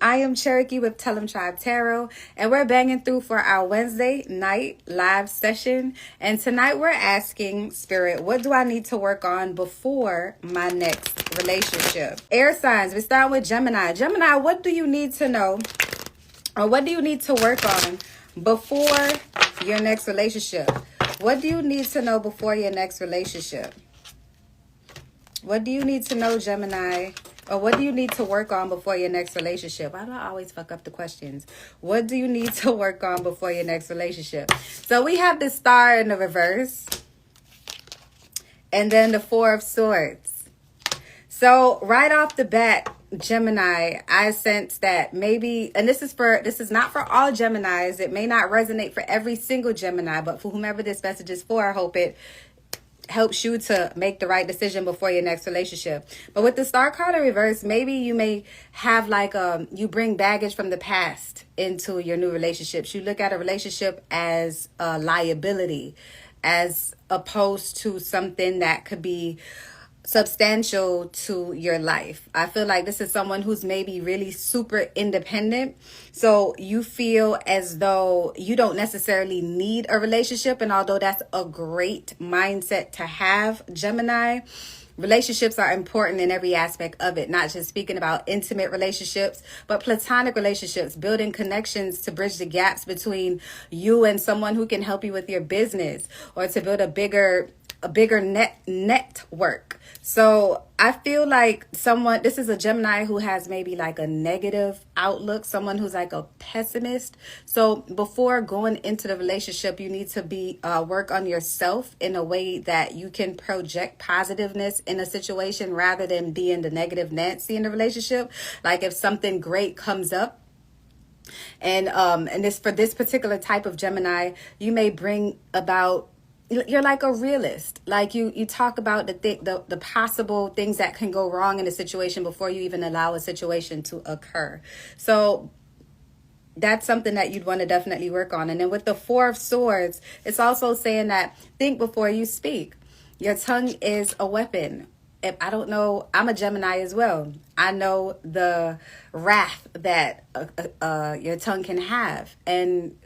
I am Cherokee with Tell 'em Tribe Tarot, and we're banging through for our Wednesday night live session. And tonight we're asking Spirit, what do I need to work on before my next relationship? Air signs, we're starting with Gemini. Gemini, what do you need to know, or what do you need to work on before your next relationship? What do you need to know before your next relationship? What do you need to know, Gemini? Or what do you need to work on before your next relationship? Why do I always fuck up the questions? What do you need to work on before your next relationship? So we have the Star in the reverse. And then the Four of Swords. So right off the bat, Gemini, I sense that maybe, and this is not for all Geminis. It may not resonate for every single Gemini, but for whomever this message is for, I hope it helps you to make the right decision before your next relationship. But with the Star card in reverse, maybe you may have you bring baggage from the past into your new relationships. You look at a relationship as a liability, as opposed to something that could be substantial to your life. I feel like this is someone who's maybe really super independent. So you feel as though you don't necessarily need a relationship. And although that's a great mindset to have, Gemini, relationships are important in every aspect of it, not just speaking about intimate relationships, but platonic relationships, building connections to bridge the gaps between you and someone who can help you with your business, or to build a bigger network. So I feel like this is a Gemini who has maybe like a negative outlook, someone who's like a pessimist. So before going into the relationship, you need to work on yourself in a way that you can project positiveness in a situation rather than being the negative Nancy in the relationship. Like if something great comes up, and this for this particular type of Gemini, you may bring about, you're like a realist. Like you talk about the possible things that can go wrong in a situation before you even allow a situation to occur. So that's something that you'd want to definitely work on. And then with the Four of Swords, it's also saying that think before you speak. Your tongue is a weapon. If I don't know, I'm a Gemini as well. I know the wrath that your tongue can have, and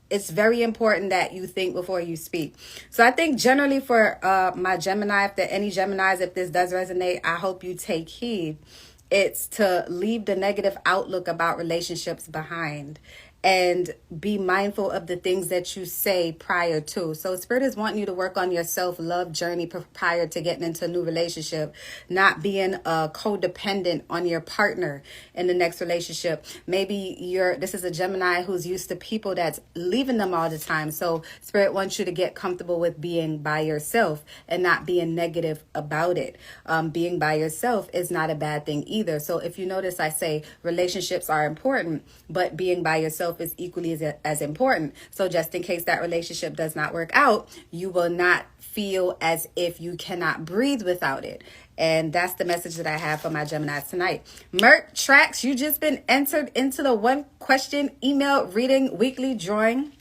it's very important that you think before you speak. So I think generally for my Gemini, if there are any Geminis, if this does resonate, I hope you take heed. It's to leave the negative outlook about relationships behind and be mindful of the things that you say prior to. So Spirit is wanting you to work on your self-love journey prior to getting into a new relationship, not being codependent on your partner in the next relationship. Maybe this is a Gemini who's used to people that's leaving them all the time. So Spirit wants you to get comfortable with being by yourself and not being negative about it. Being by yourself is not a bad thing either. So if you notice, I say relationships are important, but being by yourself is equally as important. So just in case that relationship does not work out, you will not feel as if you cannot breathe without it. And that's the message that I have for my Geminis tonight. Merc Tracks, you just been entered into the 1 question email reading weekly drawing.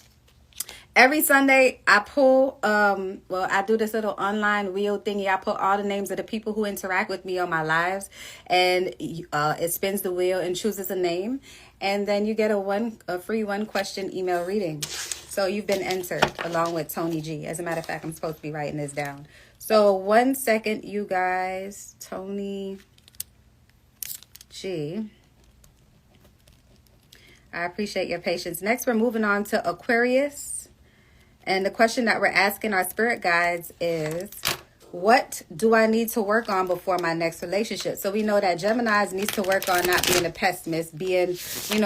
Every Sunday, I pull, I do this little online wheel thingy. I put all the names of the people who interact with me on my lives, and it spins the wheel and chooses a name. And then you get a free 1 question email reading. So you've been entered along with Tony G. As a matter of fact, I'm supposed to be writing this down. So 1 second, you guys. Tony G. I appreciate your patience. Next, we're moving on to Aquarius. And the question that we're asking our spirit guides is, what do I need to work on before my next relationship? So we know that Geminis needs to work on not being a pessimist, being,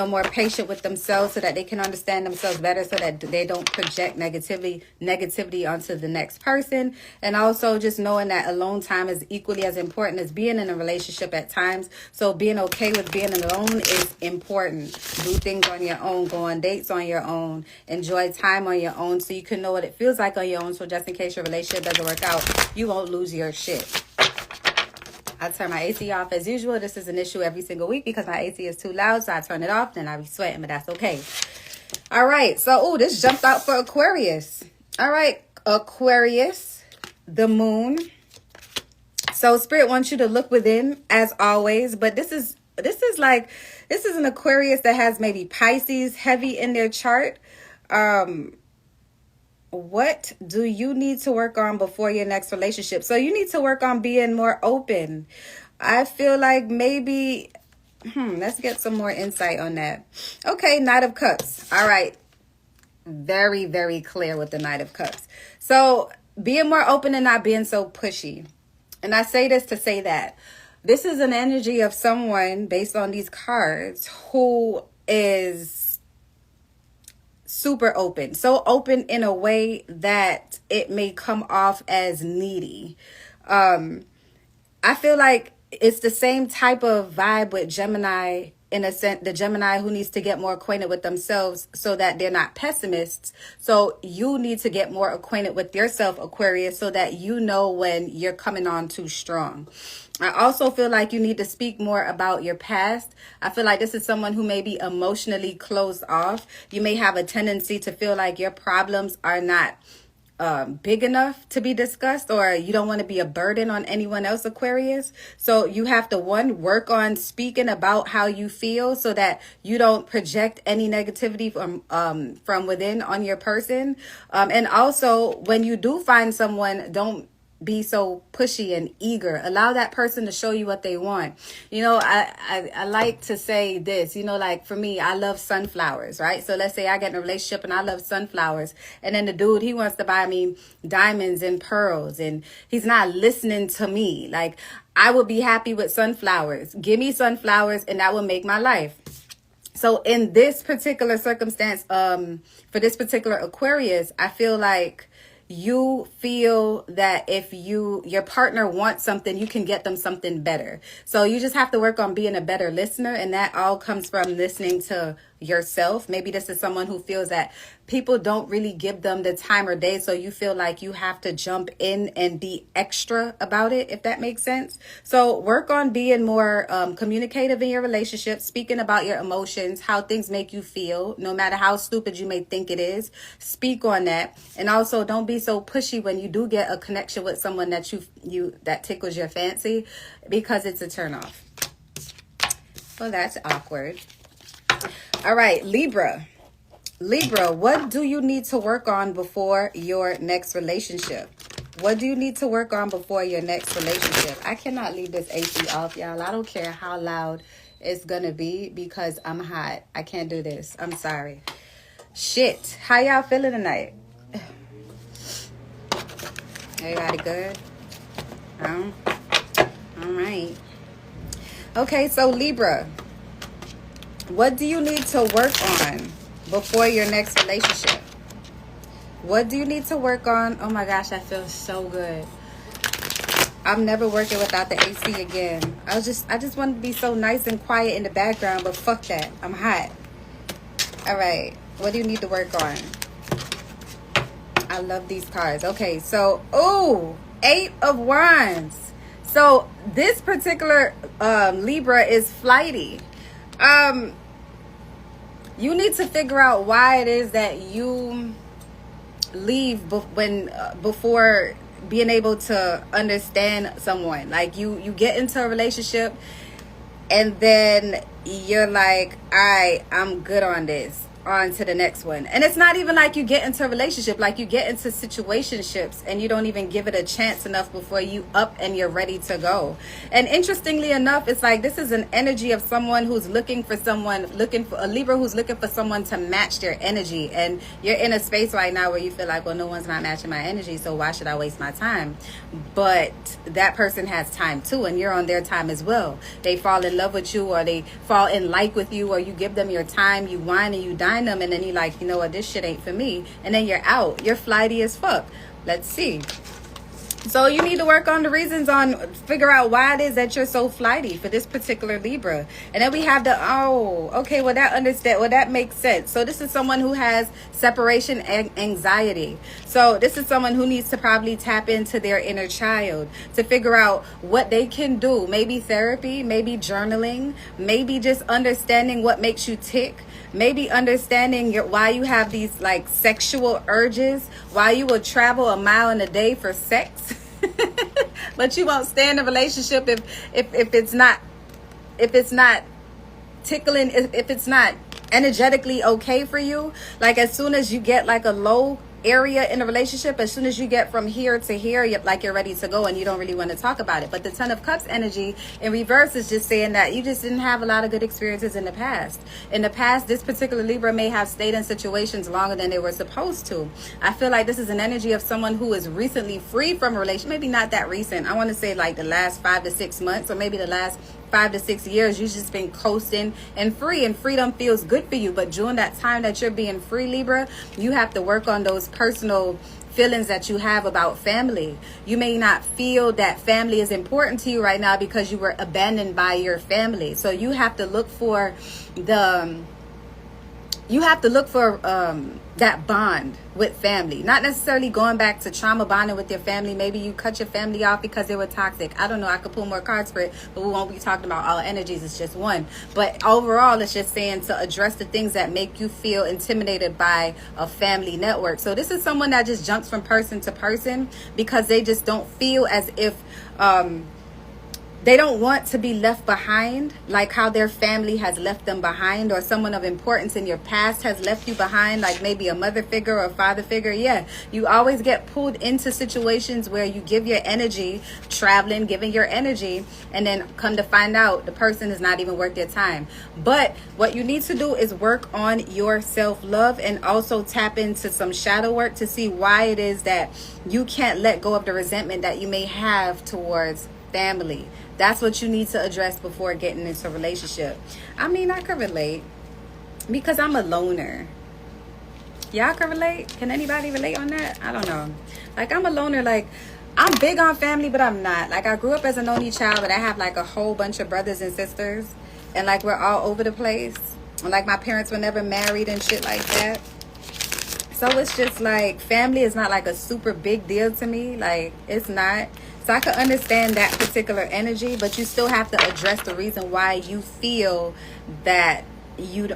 more patient with themselves so that they can understand themselves better, so that they don't project negativity onto the next person. And also just knowing that alone time is equally as important as being in a relationship at times. So being okay with being alone is important. Do things on your own, go on dates on your own, enjoy time on your own so you can know what it feels like on your own. So just in case your relationship doesn't work out, you won't lose your shit. I turn my AC off as usual. This is an issue every single week because my AC is too loud, so I turn it off. Then I be sweating, but that's okay. All right. So, this jumped out for Aquarius. All right, Aquarius, the moon. So Spirit wants you to look within as always, but this is This is an Aquarius that has maybe Pisces heavy in their chart. What do you need to work on before your next relationship? So you need to work on being more open. I feel like maybe, let's get some more insight on that. Okay, Knight of Cups. All right. Very, very clear with the Knight of Cups. So being more open and not being so pushy. And I say this to say that this is an energy of someone based on these cards who is super open. So open in a way that it may come off as needy. I feel like it's the same type of vibe with Gemini, in a sense, the Gemini who needs to get more acquainted with themselves so that they're not pessimists. So you need to get more acquainted with yourself, Aquarius, so that you know when you're coming on too strong. I also feel like you need to speak more about your past. I feel like this is someone who may be emotionally closed off. You may have a tendency to feel like your problems are not big enough to be discussed, or you don't want to be a burden on anyone else, Aquarius. So you have to, one, work on speaking about how you feel so that you don't project any negativity from within on your person. And also, when you do find someone, don't be so pushy and eager. Allow that person to show you what they want. You know, I like to say this, you know, like for me, I love sunflowers, right? So let's say I get in a relationship and I love sunflowers, and then the dude, he wants to buy me diamonds and pearls, and he's not listening to me. Like, I would be happy with sunflowers. Give me sunflowers and that will make my life. So in this particular circumstance, for this particular Aquarius, I feel like you feel that if your partner wants something, you can get them something better. So you just have to work on being a better listener, and that all comes from listening to yourself. Maybe this is someone who feels that people don't really give them the time or day, so you feel like you have to jump in and be extra about it, if that makes sense. So work on being more communicative in your relationship, speaking about your emotions, how things make you feel, no matter how stupid you may think it is. Speak on that. And also, don't be so pushy when you do get a connection with someone that you that tickles your fancy, because it's a turnoff. Well, that's awkward. All right, Libra. Libra, what do you need to work on before your next relationship? What do you need to work on before your next relationship? I cannot leave this AC off, y'all. I don't care how loud it's going to be because I'm hot. I can't do this. I'm sorry. Shit. How y'all feeling tonight? Everybody good? All right. Okay, so Libra, what do you need to work on before your next relationship? What do you need to work on? Oh my gosh, I feel so good. I'm never working without the AC again. I just want to be so nice and quiet in the background, but fuck that. I'm hot. All right. What do you need to work on? I love these cards. Okay, so, oh, 8 of Wands. So this particular Libra is flighty. You need to figure out why it is that you leave before being able to understand someone. Like you get into a relationship and then you're like, all right, I'm good on this. On to the next one. And it's not even like you get into a relationship, like you get into situationships and you don't even give it a chance enough before you up and you're ready to go. And interestingly enough, it's like this is an energy of someone who's looking for a Libra who's looking for someone to match their energy. And you're in a space right now where you feel like, well, no one's not matching my energy, so why should I waste my time? But that person has time too, and you're on their time as well. They fall in love with you, or they fall in like with you, or you give them your time, you wine and you dine them, and then you're like, you know what, this shit ain't for me, and then you're out. You're flighty as fuck. Let's see. So you need to work on the reasons, on figure out why it is that you're so flighty for this particular Libra. And then we have the, that makes sense. So this is someone who has separation anxiety. So this is someone who needs to probably tap into their inner child to figure out what they can do. Maybe therapy, maybe journaling, maybe just understanding what makes you tick. Maybe understanding why you have these like sexual urges, why you will travel a mile in a day for sex, but you won't stay in a relationship if it's not tickling, if it's not energetically okay for you, like as soon as you get like a low area in a relationship, as soon as you get from here to here, you're ready to go and you don't really want to talk about it. But the Ten of Cups energy in reverse is just saying that you just didn't have a lot of good experiences in the past. In the past, this particular Libra may have stayed in situations longer than they were supposed to. I feel like this is an energy of someone who is recently free from a relationship. Maybe not that recent. I want to say like the last 5 to 6 months, or maybe the last 5 to 6 years. You've just been coasting and free, and freedom feels good for you. But during that time that you're being free, Libra, you have to work on those personal feelings that you have about family. You may not feel that family is important to you right now because you were abandoned by your family. So you have to look for that bond with family, not necessarily going back to trauma bonding with your family. Maybe you cut your family off because they were toxic. I don't know. I could pull more cards for it, but we won't be talking about all energies. It's just one. But overall, it's just saying to address the things that make you feel intimidated by a family network. So this is someone that just jumps from person to person because they just don't feel as if they don't want to be left behind, like how their family has left them behind, or someone of importance in your past has left you behind, like maybe a mother figure or a father figure. Yeah, you always get pulled into situations where you give your energy, traveling, giving your energy, and then come to find out the person is not even worth their time. But what you need to do is work on your self-love and also tap into some shadow work to see why it is that you can't let go of the resentment that you may have towards family. That's what you need to address before getting into a relationship. I mean, I could relate because I'm a loner. Y'all can relate? Can anybody relate on that? I don't know. Like, I'm a loner. Like, I'm big on family, but I'm not. Like, I grew up as an only child, but I have like a whole bunch of brothers and sisters, and like we're all over the place. And like my parents were never married and shit like that. So it's just like family is not like a super big deal to me. Like, it's not. So I could understand that particular energy, but you still have to address the reason why you feel that you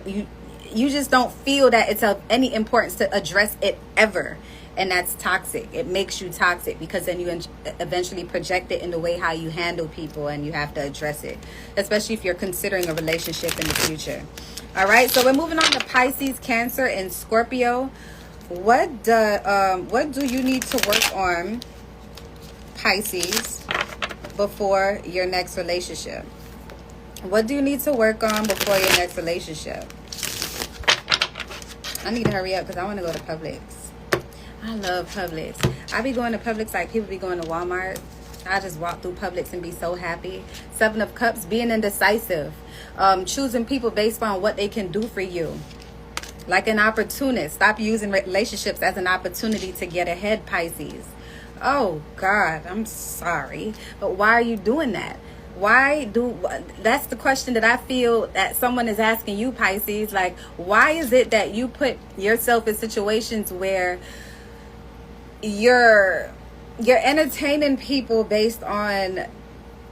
just don't feel that it's of any importance to address it ever. And that's toxic. It makes you toxic because then you eventually project it in the way how you handle people, and you have to address it, especially if you're considering a relationship in the future. All right, so we're moving on to Pisces, Cancer, and Scorpio. What do you need to work on, Pisces, before your next relationship? What do you need to work on before your next relationship? I need to hurry up because I want to go to Publix. I love Publix. I be going to Publix like people be going to Walmart. I just walk through Publix and be so happy. Seven of Cups, being indecisive. Choosing people based on what they can do for you. Like an opportunist. Stop using relationships as an opportunity to get ahead, Pisces. Oh God, I'm sorry, but why are you doing that? That's the question that I feel that someone is asking you, Pisces. Like, why is it that you put yourself in situations where you're entertaining people based on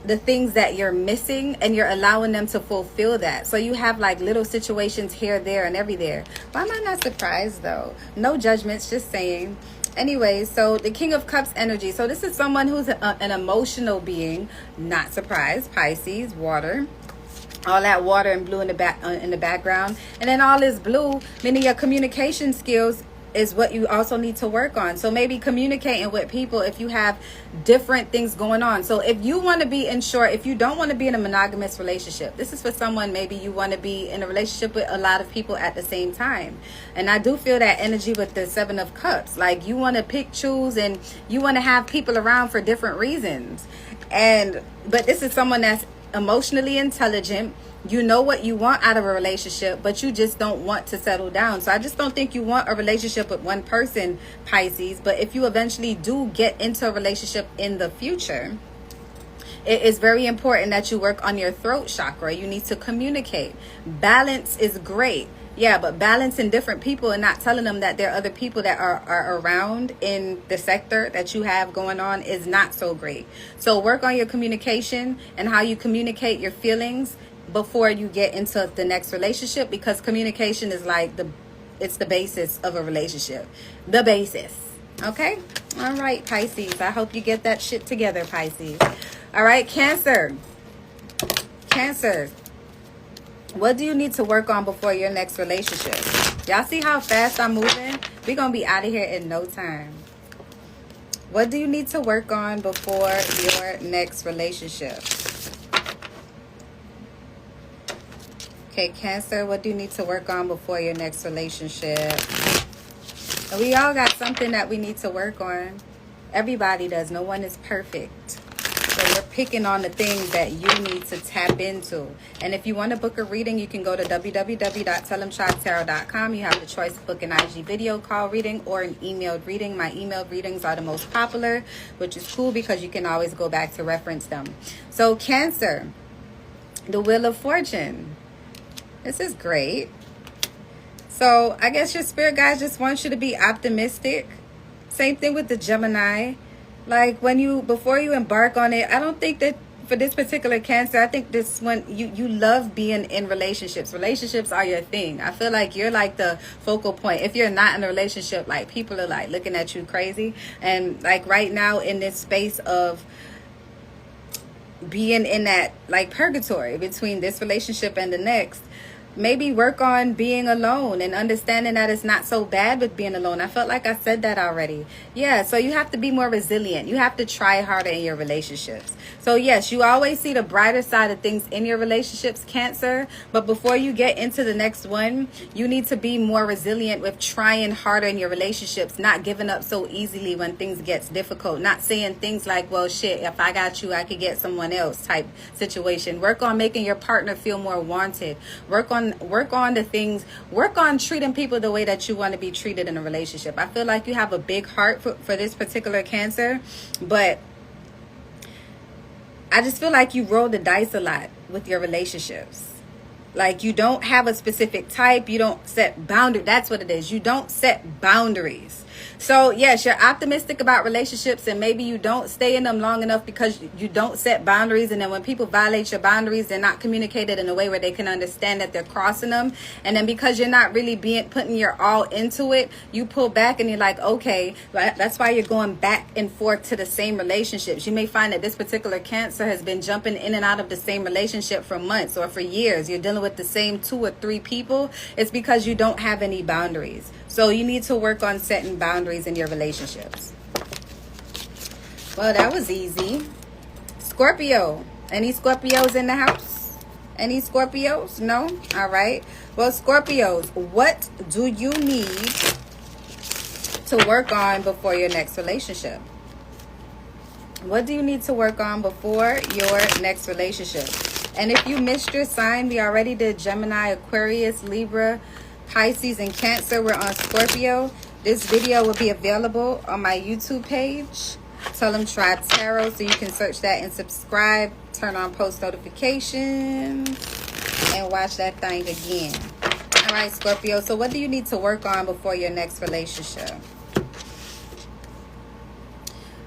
the things that you're missing, and you're allowing them to fulfill that? So you have like little situations here, there, and everywhere. Why am I not surprised though? No judgments, just saying. Anyway, so the King of Cups energy. So this is someone who's an emotional being. Not surprised. Pisces, water. All that water and blue in the background. And then all this blue, meaning your communication skills, is what you also need to work on. So maybe communicating with people if you have different things going on. So if you want to be if you don't want to be in a monogamous relationship, this is for someone, maybe you want to be in a relationship with a lot of people at the same time. And I do feel that energy with the Seven of Cups. Like, you want to pick, choose, and you want to have people around for different reasons. But this is someone that's emotionally intelligent. You know what you want out of a relationship, but you just don't want to settle down. So I just don't think you want a relationship with one person, Pisces. But if you eventually do get into a relationship in the future, it is very important that you work on your throat chakra. You need to communicate. Balance is great. Yeah, but balancing different people and not telling them that there are other people that are around in the sector that you have going on is not so great. So work on your communication and how you communicate your feelings before you get into the next relationship, because communication is like it's the basis of a relationship. The basis. Okay? All right, Pisces. I hope you get that shit together, Pisces. All right, Cancer. Cancer. What do you need to work on before your next relationship? Y'all see how fast I'm moving? We're going to be out of here in no time. What do you need to work on before your next relationship? Okay, Cancer, what do you need to work on before your next relationship? And we all got something that we need to work on. Everybody does. No one is perfect. So we're picking on the things that you need to tap into. And if you want to book a reading, you can go to www.tellemtribetarot.com. You have the choice to book an IG video call reading or an emailed reading. My emailed readings are the most popular, which is cool because you can always go back to reference them. So Cancer, the Wheel of Fortune. This is great. So I guess your spirit guides just want you to be optimistic. Same thing with the Gemini. Like before you embark on it, I don't think that for this particular Cancer, I think this one, you love being in relationships. Relationships are your thing. I feel like you're like the focal point. If you're not in a relationship, like people are like looking at you crazy. And like right now in this space of being in that like purgatory between this relationship and the next, maybe work on being alone and understanding that it's not so bad with being alone. I felt like I said that already. Yeah, so you have to be more resilient. You have to try harder in your relationships. So yes, you always see the brighter side of things in your relationships, Cancer. But before you get into the next one, you need to be more resilient with trying harder in your relationships, not giving up so easily when things gets difficult, not saying things like, well, shit, if I got you, I could get someone else type situation. Work on making your partner feel more wanted. Work on the things, work on treating people the way that you want to be treated in a relationship. I feel like you have a big heart for this particular Cancer, but I just feel like you roll the dice a lot with your relationships. Like you don't have a specific type. You don't set boundaries. That's what it is. You don't set boundaries. So yes, you're optimistic about relationships and maybe you don't stay in them long enough because you don't set boundaries. And then when people violate your boundaries, they're not communicated in a way where they can understand that they're crossing them. And then because you're not really putting your all into it, you pull back and you're like, okay, that's why you're going back and forth to the same relationships. You may find that this particular Cancer has been jumping in and out of the same relationship for months or for years. You're dealing with the same 2 or 3 people. It's because you don't have any boundaries. So you need to work on setting boundaries in your relationships. Well, that was easy. Scorpio. Any Scorpios in the house? Any Scorpios? No? All right. Well, Scorpios, what do you need to work on before your next relationship? What do you need to work on before your next relationship? And if you missed your sign, we already did Gemini, Aquarius, Libra, Pisces, and Cancer. We're on Scorpio. This video will be available on my YouTube page, Tell Them Tribe Tarot, so you can search that and subscribe, turn on post notifications, and watch that thing again. All right, Scorpio, so what do you need to work on before your next relationship?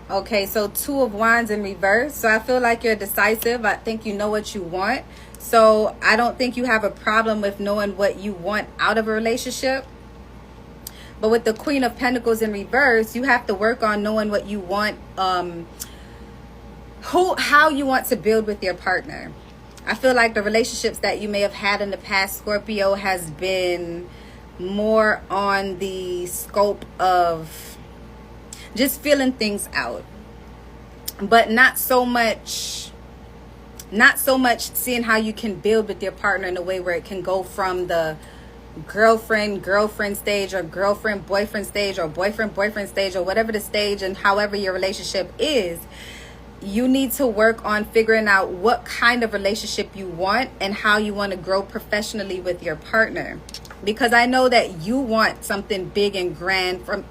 Okay, so 2 of Wands in reverse. So I feel like you're decisive. I think you know what you want. So I don't think you have a problem with knowing what you want out of a relationship. But with the Queen of Pentacles in reverse, you have to work on knowing what you want, how you want to build with your partner. I feel like the relationships that you may have had in the past, Scorpio, has been more on the scope of just feeling things out, but not so much seeing how you can build with your partner in a way where it can go from the girlfriend stage or girlfriend boyfriend stage or boyfriend stage or whatever the stage and however your relationship is. You need to work on figuring out what kind of relationship you want and how you want to grow professionally with your partner, because I know that you want something big and grand from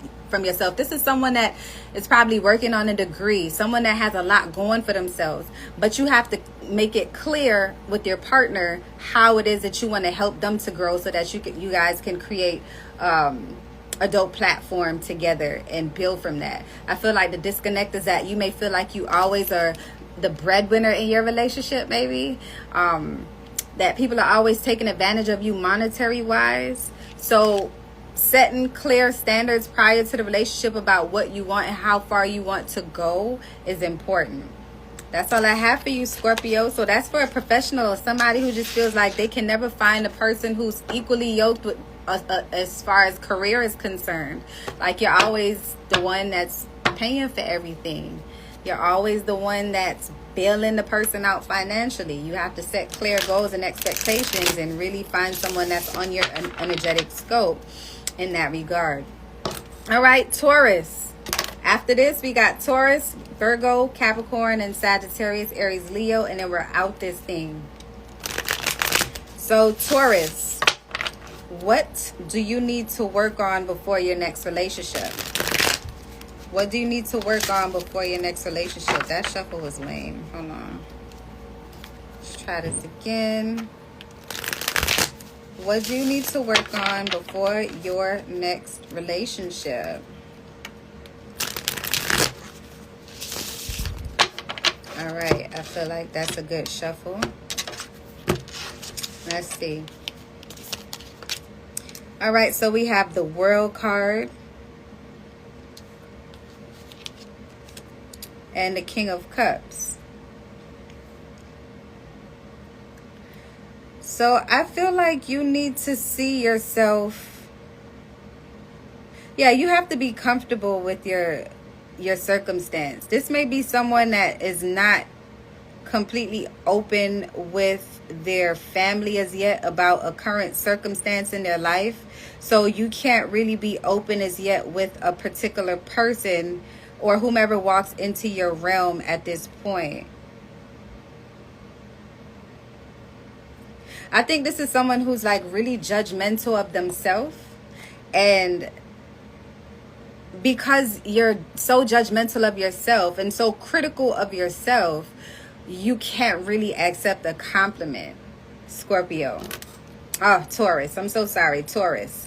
yourself. This is someone that is probably working on a degree, someone that has a lot going for themselves, but you have to make it clear with your partner how it is that you want to help them to grow so that you guys can create a dope platform together and build from that. I feel like the disconnect is that you may feel like you always are the breadwinner in your relationship, maybe that people are always taking advantage of you monetary wise. So setting clear standards prior to the relationship about what you want and how far you want to go is important. That's all I have for you, Scorpio. So that's for a professional, somebody who just feels like they can never find a person who's equally yoked with as far as career is concerned. Like, you're always the one that's paying for everything. You're always the one that's bailing the person out financially. You have to set clear goals and expectations and really find someone that's on your energetic scope in that regard. All right, Taurus. After this, we got Taurus, Virgo, Capricorn, and Sagittarius, Aries, Leo, and then we're out this thing. So, Taurus, what do you need to work on before your next relationship? What do you need to work on before your next relationship? That shuffle was lame. Hold on. Let's try this again. What do you need to work on before your next relationship? All right. I feel like that's a good shuffle. Let's see. All right. So we have the World card. And the King of Cups. So I feel like you need to see yourself. Yeah, you have to be comfortable with your circumstance. This may be someone that is not completely open with their family as yet about a current circumstance in their life. So you can't really be open as yet with a particular person or whomever walks into your realm at this point. I think this is someone who's like really judgmental of themselves, and because you're so judgmental of yourself and so critical of yourself, you can't really accept a compliment, Scorpio. Oh, Taurus. I'm so sorry, Taurus.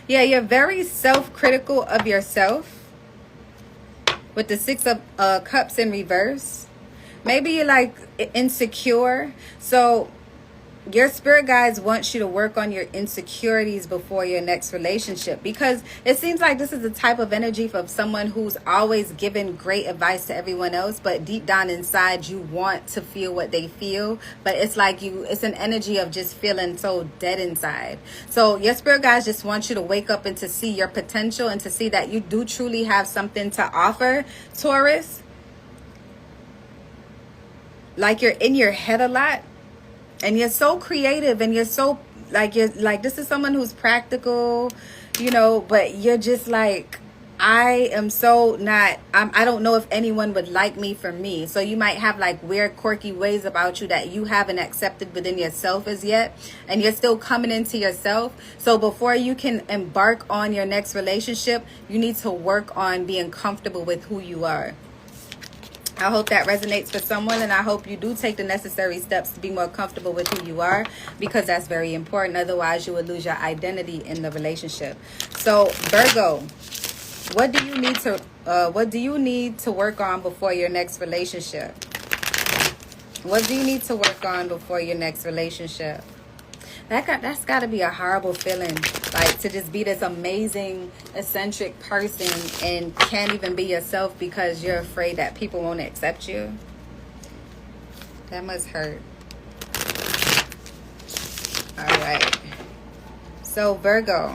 Yeah, you're very self-critical of yourself with the Six of Cups in reverse. Maybe you're like insecure. So your spirit guides want you to work on your insecurities before your next relationship, because it seems like this is the type of energy of someone who's always given great advice to everyone else, but deep down inside you want to feel what they feel, but it's like it's an energy of just feeling so dead inside. So your spirit guides just want you to wake up and to see your potential and to see that you do truly have something to offer, Taurus. Like, you're in your head a lot. And you're so creative, and you're like, this is someone who's practical, but you're just like, I am so not, I don't know if anyone would like me for me. So you might have like weird, quirky ways about you that you haven't accepted within yourself as yet. And you're still coming into yourself. So before you can embark on your next relationship, you need to work on being comfortable with who you are. I hope that resonates for someone, and I hope you do take the necessary steps to be more comfortable with who you are, because that's very important. Otherwise, you will lose your identity in the relationship. So, Virgo, what do you need to work on before your next relationship? What do you need to work on before your next relationship? That's got to be a horrible feeling, like, to just be this amazing, eccentric person and can't even be yourself because you're afraid that people won't accept you. That must hurt. All right. So, Virgo,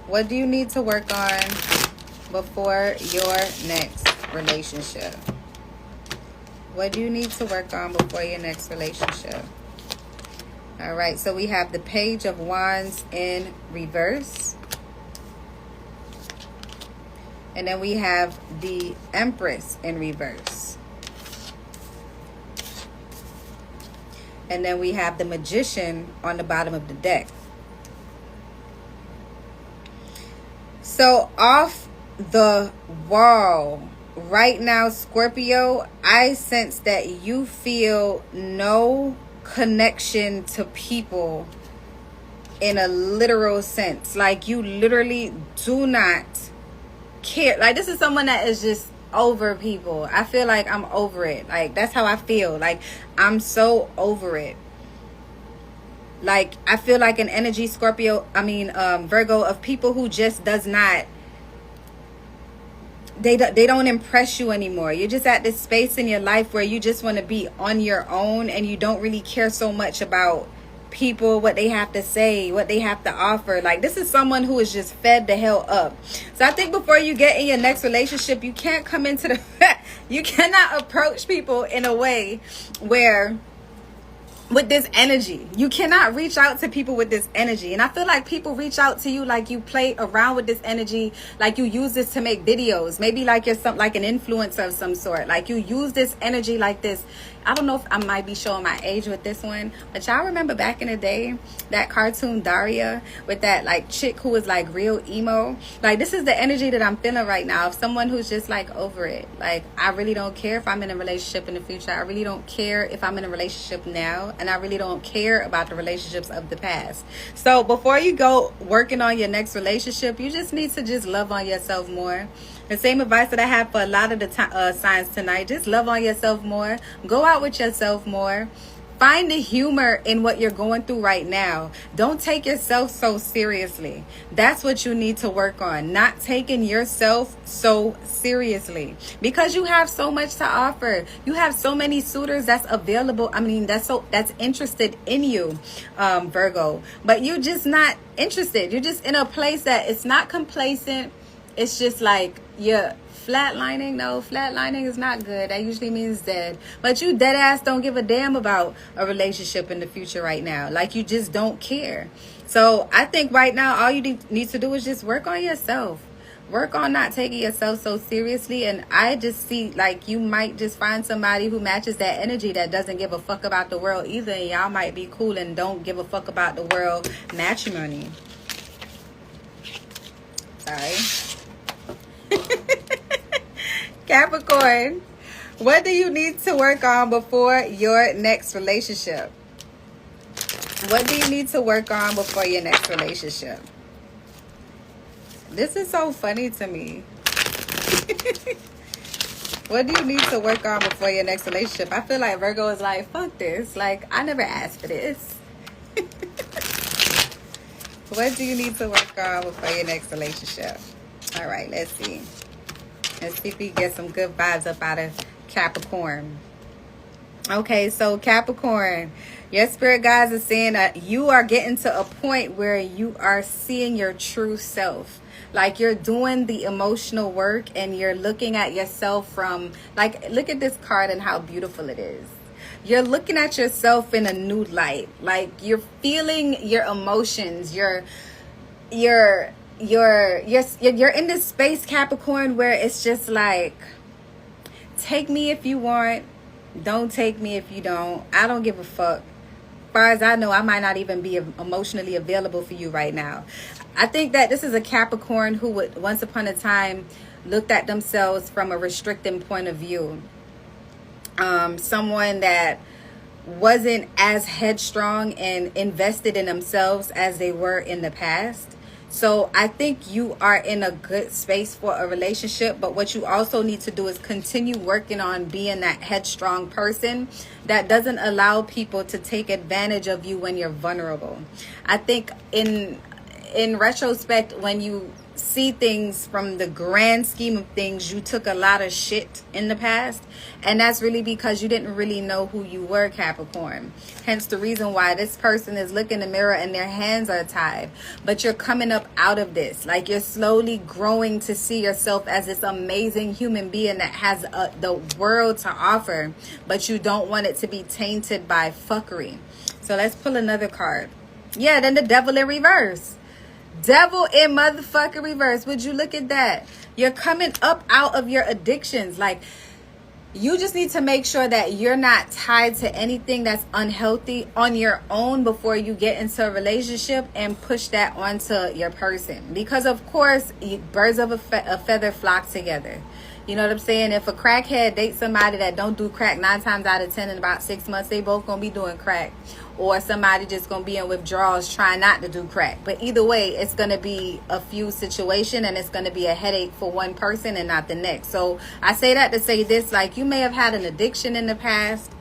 what do you need to work on before your next relationship? What do you need to work on before your next relationship? All right, so we have the Page of Wands in reverse. And then we have the Empress in reverse. And then we have the Magician on the bottom of the deck. So off the wall right now, Scorpio, I sense that you feel no connection to people in a literal sense. Like, you literally do not care. Like, this is someone that is just over people. I feel like I'm over it. Like, that's how I feel. Like, I'm so over it. Like, I feel like an energy, Virgo, of people who just does not they don't impress you anymore. You're just at this space in your life where you just want to be on your own, and you don't really care so much about people, what they have to say, what they have to offer. Like, this is someone who is just fed the hell up. So I think before you get in your next relationship, you can't come into the you cannot approach people in a way where with this energy. You cannot reach out to people with this energy. And I feel like people reach out to you like you play around with this energy, like you use this to make videos. Maybe like you're like an influencer of some sort. Like you use this energy like this. I don't know if I might be showing my age with this one, but y'all remember back in the day, that cartoon Daria with that like chick who was like real emo? Like, this is the energy that I'm feeling right now of someone who's just like over it. Like, I really don't care if I'm in a relationship in the future. I really don't care if I'm in a relationship now. And I really don't care about the relationships of the past. So before you go working on your next relationship, you just need to just love on yourself more. The same advice that I have for a lot of the signs tonight. Just love on yourself more. Go out with yourself more. Find the humor in what you're going through right now. Don't take yourself so seriously. That's what you need to work on. Not taking yourself so seriously. Because you have so much to offer. You have so many suitors that's available. I mean, that's interested in you, Virgo. But you're just not interested. You're just in a place that it's not complacent. It's just like you're flatlining. No, flatlining is not good. That usually means dead. But you dead ass don't give a damn about a relationship in the future right now. Like, you just don't care. So I think right now all you need to do is just work on yourself. Work on not taking yourself so seriously. And I just see like you might just find somebody who matches that energy, that doesn't give a fuck about the world either. And y'all might be cool and don't give a fuck about the world matrimony. Sorry. Capricorn, what do you need to work on before your next relationship? What do you need to work on before your next relationship? This is so funny to me. What do you need to work on before your next relationship? I feel like Virgo is like, fuck this. Like, I never asked for this. What do you need to work on before your next relationship? All right, let's see. Let's see if we get some good vibes up out of Capricorn. Okay, so Capricorn, your spirit guides are saying that you are getting to a point where you are seeing your true self. Like, you're doing the emotional work and you're looking at yourself from, like, look at this card and how beautiful it is. You're looking at yourself in a new light. Like, you're feeling your emotions. You're in this space, Capricorn, where it's just like, take me if you want, don't take me if you don't. I don't give a fuck. As far as I know, I might not even be emotionally available for you right now. I think that this is a Capricorn who would once upon a time looked at themselves from a restricting point of view. Someone that wasn't as headstrong and invested in themselves as they were in the past. So I think you are in a good space for a relationship, but what you also need to do is continue working on being that headstrong person that doesn't allow people to take advantage of you when you're vulnerable. I think in retrospect, when you see things from the grand scheme of things, you took a lot of shit in the past, and that's really because you didn't really know who you were, Capricorn. Hence the reason why this person is looking in the mirror and their hands are tied. But you're coming up out of this. Like, you're slowly growing to see yourself as this amazing human being that has the world to offer, but you don't want it to be tainted by fuckery. So let's pull another card. Yeah, then the Devil in reverse. Devil in motherfucking reverse. Would you look at that? You're coming up out of your addictions. Like, you just need to make sure that you're not tied to anything that's unhealthy on your own before you get into a relationship and push that onto your person. Because, of course, birds of a feather flock together. You know what I'm saying? If a crackhead dates somebody that don't do crack 9 times out of 10 in about 6 months, they both gonna be doing crack. Or somebody just gonna be in withdrawals trying not to do crack. But either way, it's gonna be a few situation, and it's gonna be a headache for one person and not the next. So I say that to say this, like, you may have had an addiction in the past.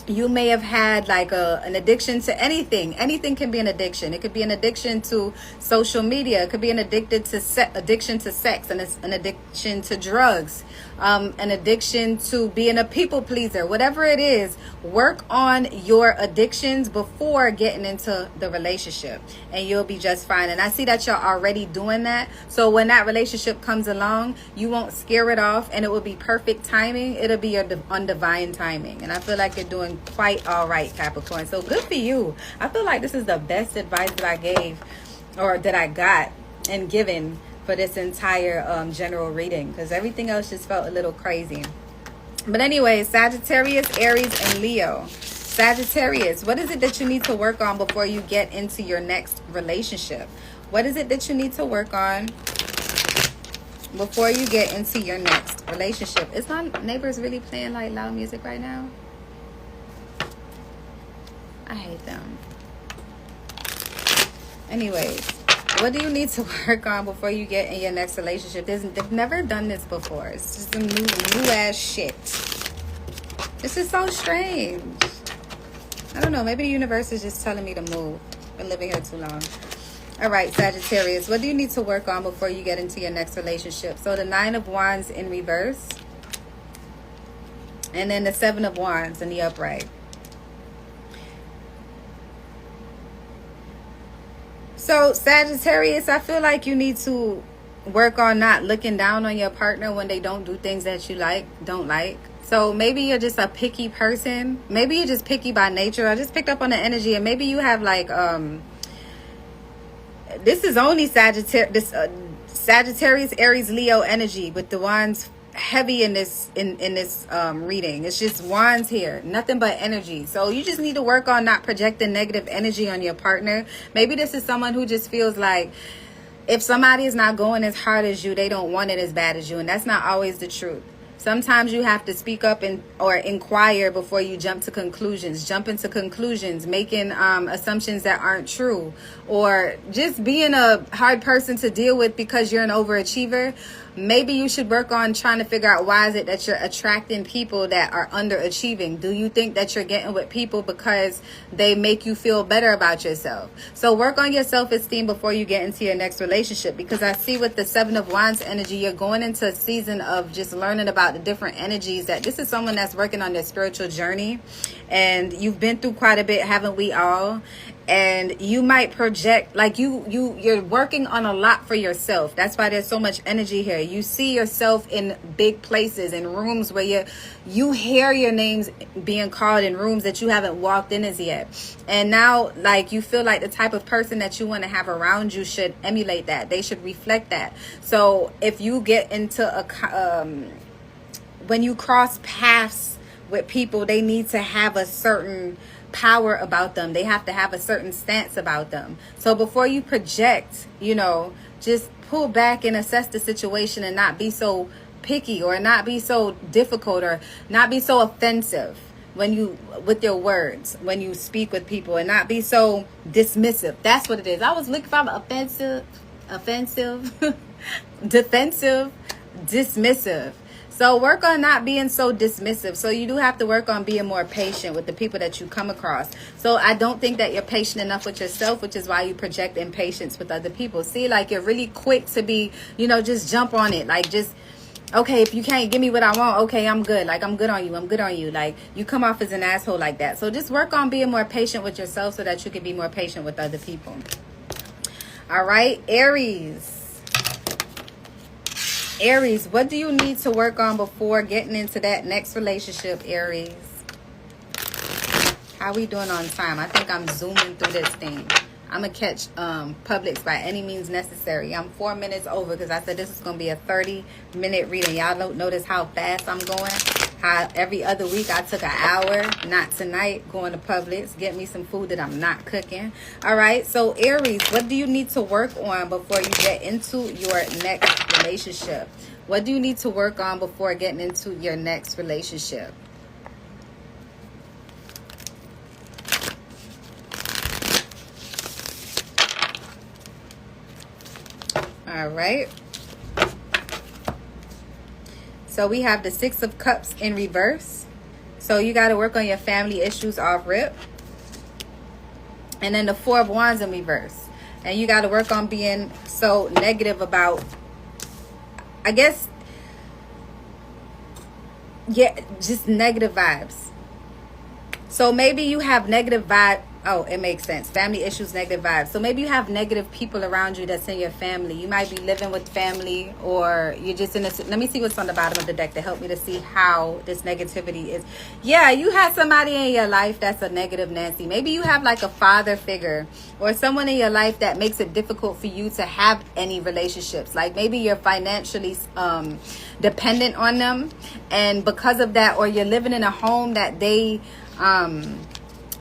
you may have had like an addiction to anything. Anything can be an addiction. It could be an addiction to social media. It could be an addiction to sex, and it's an addiction to drugs, an addiction to being a people pleaser. Whatever it is, work on your addictions before getting into the relationship, and you'll be just fine. And I see that you're already doing that. So when that relationship comes along, you won't scare it off, and it will be perfect timing. It'll be on divine timing. And I feel like you're doing quite all right, Capricorn. So good for you. I feel like this is the best advice that I gave, or that I got and given for this entire general reading, because everything else just felt a little crazy. But anyway, Sagittarius, Aries, and Leo. Sagittarius, what is it that you need to work on before you get into your next relationship? What is it that you need to work on before you get into your next relationship? Is my neighbors really playing like loud music right now? I hate them. Anyways, what do you need to work on before you get in your next relationship? They've never done this before. It's just some new ass shit. This is so strange. I don't know. Maybe the universe is just telling me to move. Been living here too long. All right, Sagittarius, what do you need to work on before you get into your next relationship? So the 9 of Wands in reverse, and then the 7 of Wands in the upright. So Sagittarius, I feel like you need to work on not looking down on your partner when they don't do things that you don't like. So maybe you're just a picky person. Maybe you're just picky by nature. I just picked up on the energy, and maybe you have like this is only Sagittarius, Aries, Leo energy with the wands heavy in this reading. It's just wands here, nothing but energy. So you just need to work on not projecting negative energy on your partner. Maybe this is someone who just feels like if somebody is not going as hard as you, they don't want it as bad as you, and that's not always the truth. Sometimes you have to speak up or inquire before you jump into conclusions, making assumptions that aren't true, or just being a hard person to deal with because you're an overachiever. Maybe you should work on trying to figure out why is it that you're attracting people that are underachieving. Do you think that you're getting with people because they make you feel better about yourself? So work on your self-esteem before you get into your next relationship, because I see with the 7 of Wands energy, you're going into a season of just learning about the different energies. That this is someone that's working on their spiritual journey, and you've been through quite a bit, haven't we all? And you might project like you're working on a lot for yourself. That's why there's so much energy here. You see yourself in big places, in rooms where you hear your names being called in rooms that you haven't walked in as yet. And now like you feel like the type of person that you want to have around you should emulate that. They should reflect that. So if you get into when you cross paths with people, they need to have a certain power about them. They have to have a certain stance about them. So before you project, just pull back and assess the situation, and not be so picky, or not be so difficult, or not be so offensive with your words when you speak with people, and not be so dismissive. That's what it is. I was looking for offensive, defensive, dismissive. So work on not being so dismissive. So you do have to work on being more patient with the people that you come across. So I don't think that you're patient enough with yourself, which is why you project impatience with other people. See, like you're really quick to be, just jump on it. Like just, okay, if you can't give me what I want, okay, I'm good. Like I'm good on you. Like you come off as an asshole like that. So just work on being more patient with yourself so that you can be more patient with other people. All right, Aries. Aries, what do you need to work on before getting into that next relationship, Aries? How we doing on time? I think I'm zooming through this thing. I'm going to catch Publix by any means necessary. I'm 4 minutes over because I said this is going to be a 30-minute reading. Y'all don't notice how fast I'm going? How every other week I took an hour, not tonight, going to Publix, get me some food that I'm not cooking. All right, so Aries, what do you need to work on before you get into your next relationship? What do you need to work on before getting into your next relationship? All right. So we have the 6 of Cups in reverse. So you got to work on your family issues off rip. And then the Four of Wands in reverse. And you got to work on being so negative about, I guess, yeah, just negative vibes. So maybe you have negative vibe. Oh, it makes sense. Family issues, negative vibes. So maybe you have negative people around you that's in your family. You might be living with family, or you're just in a... Let me see what's on the bottom of the deck to help me to see how this negativity is. Yeah, you have somebody in your life that's a negative Nancy. Maybe you have like a father figure or someone in your life that makes it difficult for you to have any relationships. Like maybe you're financially dependent on them, and because of that, or you're living in a home that they...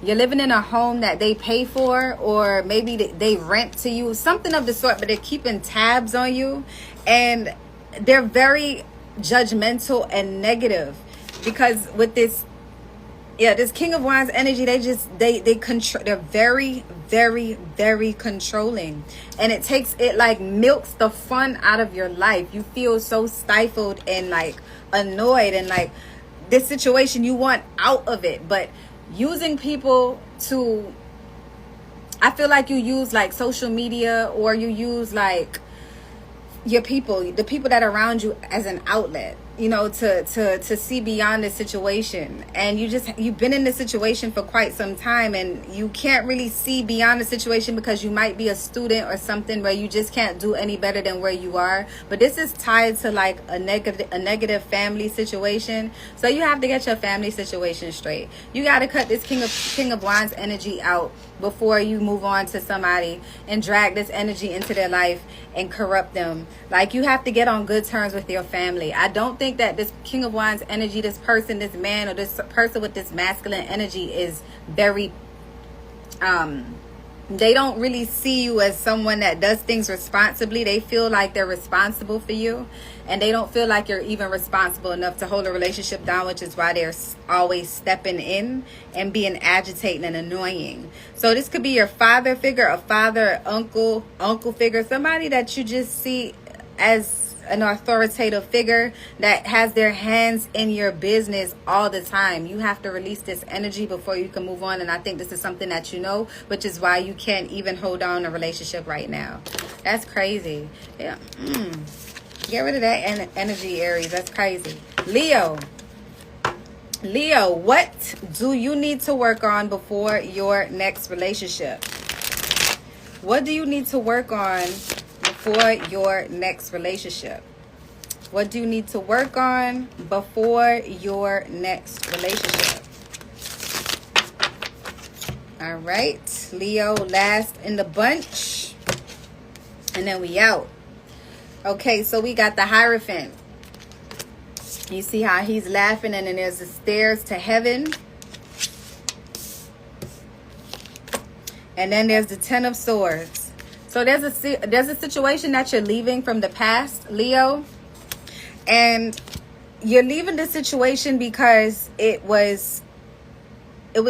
you're living in a home that they pay for, or maybe they rent to you, something of the sort, but they're keeping tabs on you, and they're very judgmental and negative. Because with this, yeah, this King of Wands energy, they control. They're very, very, very controlling, and it like milks the fun out of your life. You feel so stifled and like annoyed, and like this situation, you want out of it, but using people to... I feel like you use like social media, or you use like your people, the people that are around you, as an outlet, you know, to see beyond the situation. And you've been in this situation for quite some time, and you can't really see beyond the situation because you might be a student or something where you just can't do any better than where you are. But this is tied to like a negative family situation. So you have to get your family situation straight. You got to cut this King of Wands energy out before you move on to somebody and drag this energy into their life and corrupt them. Like, you have to get on good terms with your family. I don't think that this King of Wands energy, this person, this man, or this person with this masculine energy is very they don't really see you as someone that does things responsibly. They feel like they're responsible for you, and they don't feel like you're even responsible enough to hold a relationship down, which is why they're always stepping in and being agitating and annoying. So this could be your father figure, a father, uncle figure, somebody that you just see as an authoritative figure that has their hands in your business all the time. You have to release this energy before you can move on, and I think this is something that you know, which is why you can't even hold on a relationship right now. That's crazy. Yeah. Get rid of that energy, Aries. That's crazy. Leo, what do you need to work on before your next relationship? What do you need to work on before your next relationship? What do you need to work on before your next relationship? All right, Leo, last in the bunch, and then we out. Okay, so we got the Hierophant. You see how he's laughing, and then there's the stairs to heaven, and then there's the Ten of Swords. So there's a situation that you're leaving from the past, Leo, and you're leaving the situation because it was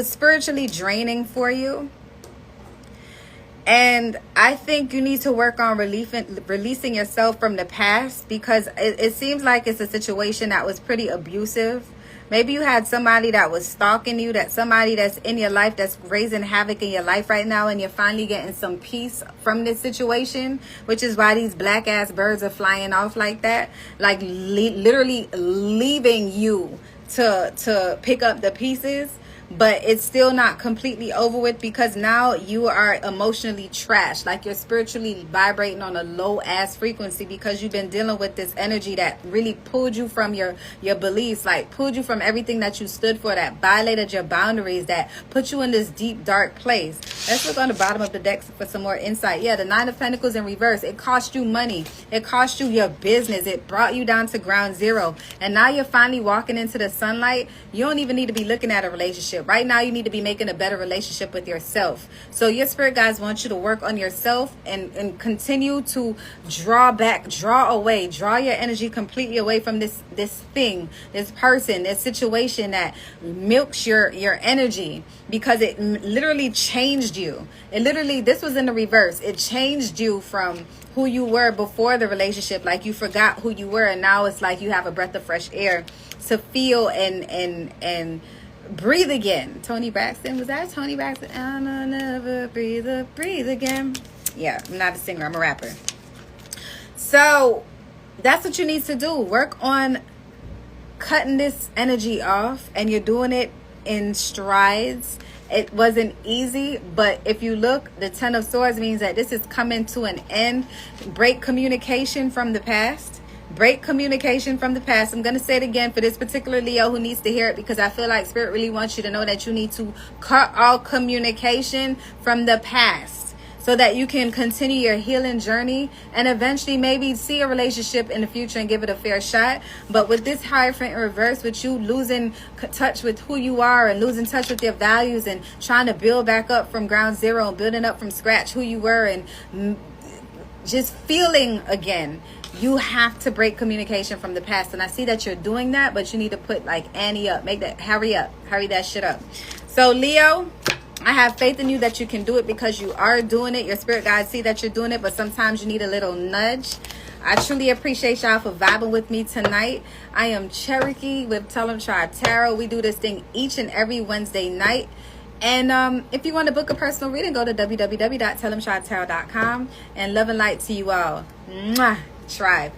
spiritually draining for you. And I think you need to work on releasing yourself from the past, because it seems like it's a situation that was pretty abusive. Maybe you had somebody that was stalking you, that somebody that's in your life that's raising havoc in your life right now, and you're finally getting some peace from this situation, which is why these black ass birds are flying off like that, like literally leaving you to pick up the pieces. But it's still not completely over with, because now you are emotionally trashed. Like, you're spiritually vibrating on a low ass frequency, because you've been dealing with this energy that really pulled you from your beliefs, like pulled you from everything that you stood for, that violated your boundaries, that put you in this deep dark place. Let's look on the bottom of the deck for some more insight. Yeah, the Nine of Pentacles in reverse. It cost you money. It cost you your business. It brought you down to ground zero. And now you're finally walking into the sunlight. You don't even need to be looking at a relationship. Right now, you need to be making a better relationship with yourself. So your spirit guides want you to work on yourself and continue to draw away, draw your energy completely away from this thing, this person, this situation that milks your energy, because it literally changed you. This was in the reverse. It changed you from who you were before the relationship. Like, you forgot who you were, and now it's like you have a breath of fresh air to feel and Breathe Again. Tony Braxton. Was that Tony Braxton? I'll never breathe again. Yeah, I'm not a singer. I'm a rapper. So that's what you need to do. Work on cutting this energy off, and you're doing it in strides. It wasn't easy, but if you look, the Ten of Swords means that this is coming to an end. Break communication from the past. Break communication from the past. I'm going to say it again for this particular Leo who needs to hear it, because I feel like Spirit really wants you to know that you need to cut all communication from the past, so that you can continue your healing journey and eventually maybe see a relationship in the future and give it a fair shot. But with this Hierophant in reverse, with you losing touch with who you are and losing touch with your values and trying to build back up from ground zero and building up from scratch who you were and just feeling again, you have to break communication from the past. And I see that you're doing that, but you need to put like Annie up. Make that, hurry that shit up. So Leo, I have faith in you that you can do it, because you are doing it. Your spirit guides see that you're doing it, but sometimes you need a little nudge. I truly appreciate y'all for vibing with me tonight. I am Cherokee with Tell 'em Tribe Tarot. We do this thing each and every Wednesday night. And if you want to book a personal reading, go to www.tellemtribetarot.com. And love and light to you all. Mwah. Tribe.